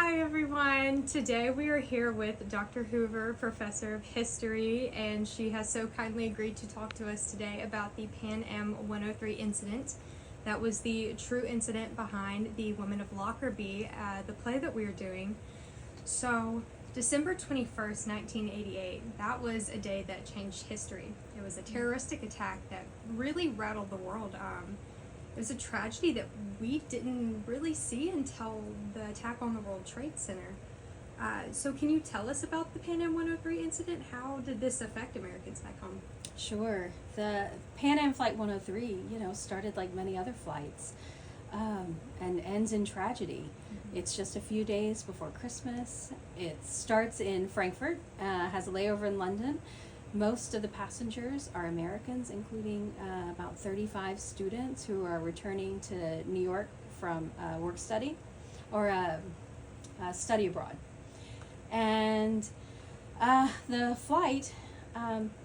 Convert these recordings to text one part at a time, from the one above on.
Hi everyone! Today we are here with Dr. Hoover, Professor of History, and she has so kindly agreed to talk to us today about the Pan Am 103 incident. That was the true incident behind the Women of Lockerbie, the play that we are doing. So, December 21st, 1988, that was a day that changed history. It was a terroristic attack that really rattled the world. It was a tragedy that we didn't really see until the attack on the World Trade Center. So can you tell us about the Pan Am 103 incident? How did this affect Americans back home? Sure. The Pan Am Flight 103, started like many other flights and ends in tragedy. Mm-hmm. It's just a few days before Christmas. It starts in Frankfurt, has a layover in London. Most of the passengers are Americans, including about 35 students who are returning to New York from work study or study abroad. And the flight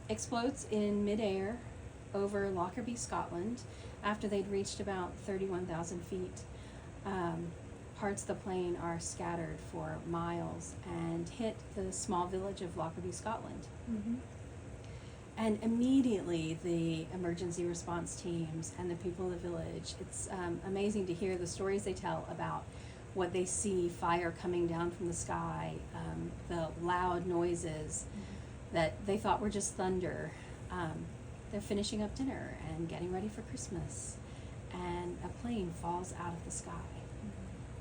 explodes in midair over Lockerbie, Scotland, after they'd reached about 31,000 feet. Parts of the plane are scattered for miles and hit the small village of Lockerbie, Scotland. Mm-hmm. And immediately the emergency response teams and the people of the village, it's amazing to hear the stories they tell about what they see, fire coming down from the sky, the loud noises that they thought were just thunder. They're finishing up dinner and getting ready for Christmas, and a plane falls out of the sky,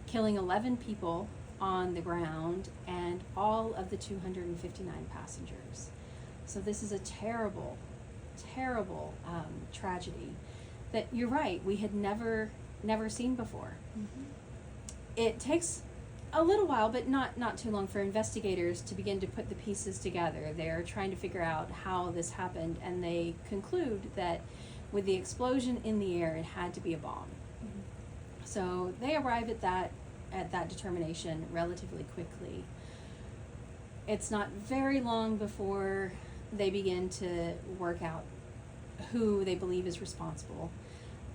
killing 11 people on the ground and all of the 259 passengers. So this is a terrible, terrible tragedy that, you're right, we had never seen before. Mm-hmm. It takes a little while, but not too long, for investigators to begin to put the pieces together. They're trying to figure out how this happened, and they conclude that with the explosion in the air, it had to be a bomb. Mm-hmm. So they arrive at that determination relatively quickly. It's not very long before they begin to work out who they believe is responsible.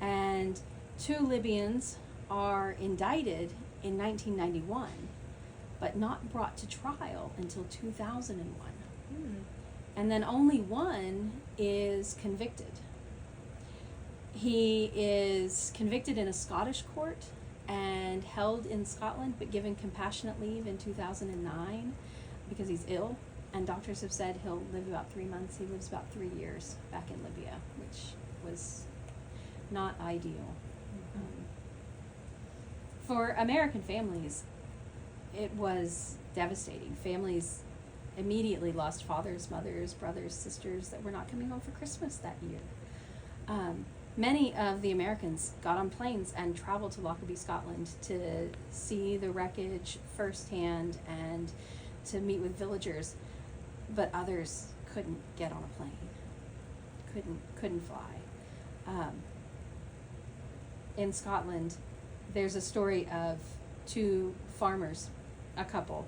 And 2 Libyans are indicted in 1991, but not brought to trial until 2001. And then only one is convicted. He is convicted in a Scottish court and held in Scotland, but given compassionate leave in 2009 because he's ill. And doctors have said he'll live about 3 months. He lives about 3 years back in Libya, which was not ideal. Mm-hmm. For American families, it was devastating. Families immediately lost fathers, mothers, brothers, sisters that were not coming home for Christmas that year. Many of the Americans got on planes and traveled to Lockerbie, Scotland to see the wreckage firsthand and to meet with villagers. But others couldn't get on a plane, couldn't fly. In Scotland, there's a story of 2 farmers, a couple,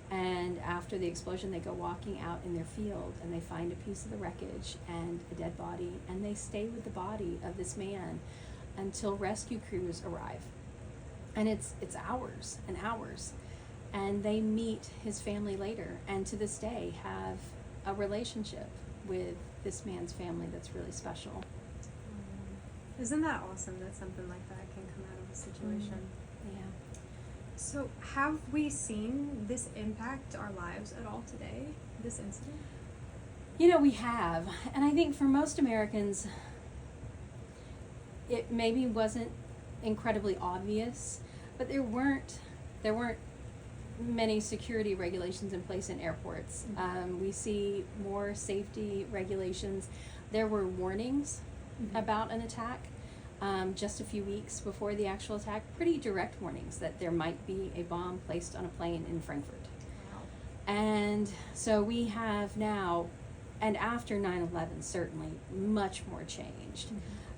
and after the explosion they go walking out in their field and they find a piece of the wreckage and a dead body, and they stay with the body of this man until rescue crews arrive. And it's hours and hours. And they meet his family later, and to this day have a relationship with this man's family that's really special. Isn't that awesome that something like that can come out of a situation? Yeah. So have we seen this impact our lives at all today, this incident? We have. And I think for most Americans, it maybe wasn't incredibly obvious, but there weren't many security regulations in place in airports. Mm-hmm. We see more safety regulations. There were warnings about an attack just a few weeks before the actual attack, pretty direct warnings that there might be a bomb placed on a plane in Frankfurt. Wow. And so we have now, and after 9/11 certainly, much more changed.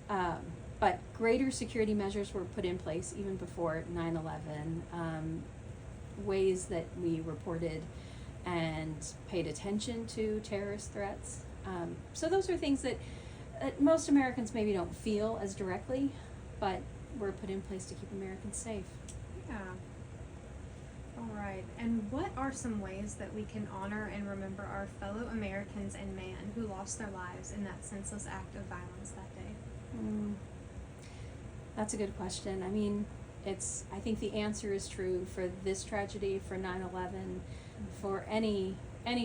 Mm-hmm. But greater security measures were put in place even before 9/11. Ways that we reported and paid attention to terrorist threats. So those are things that most Americans maybe don't feel as directly, but were put in place to keep Americans safe. Yeah. All right. And what are some ways that we can honor and remember our fellow Americans and man who lost their lives in that senseless act of violence that day? That's a good question. I mean, I think the answer is true for this tragedy, for 9/11, for any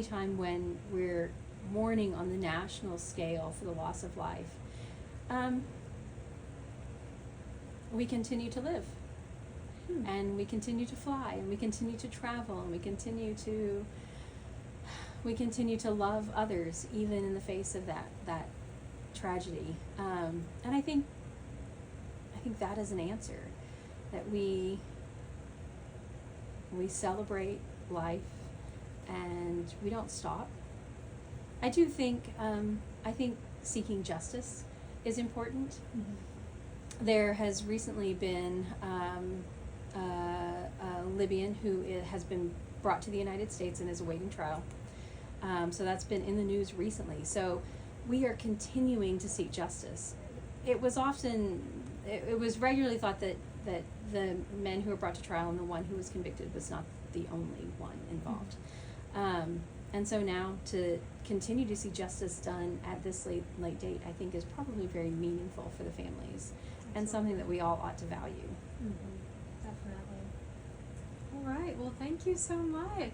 time when we're mourning on the national scale for the loss of life. We continue to live. And we continue to fly, and we continue to travel, and we continue to love others, even in the face of that tragedy. And I think that is an answer, that we celebrate life, and we don't stop. I do think seeking justice is important. Mm-hmm. There has recently been a Libyan who has been brought to the United States and is awaiting trial. So that's been in the news recently. So we are continuing to seek justice. It was regularly thought that the men who were brought to trial and the one who was convicted was not the only one involved. And so now to continue to see justice done at this late date, I think is probably very meaningful for the families. Absolutely. And something that we all ought to value. Mm-hmm. Definitely. All right. Well, thank you so much.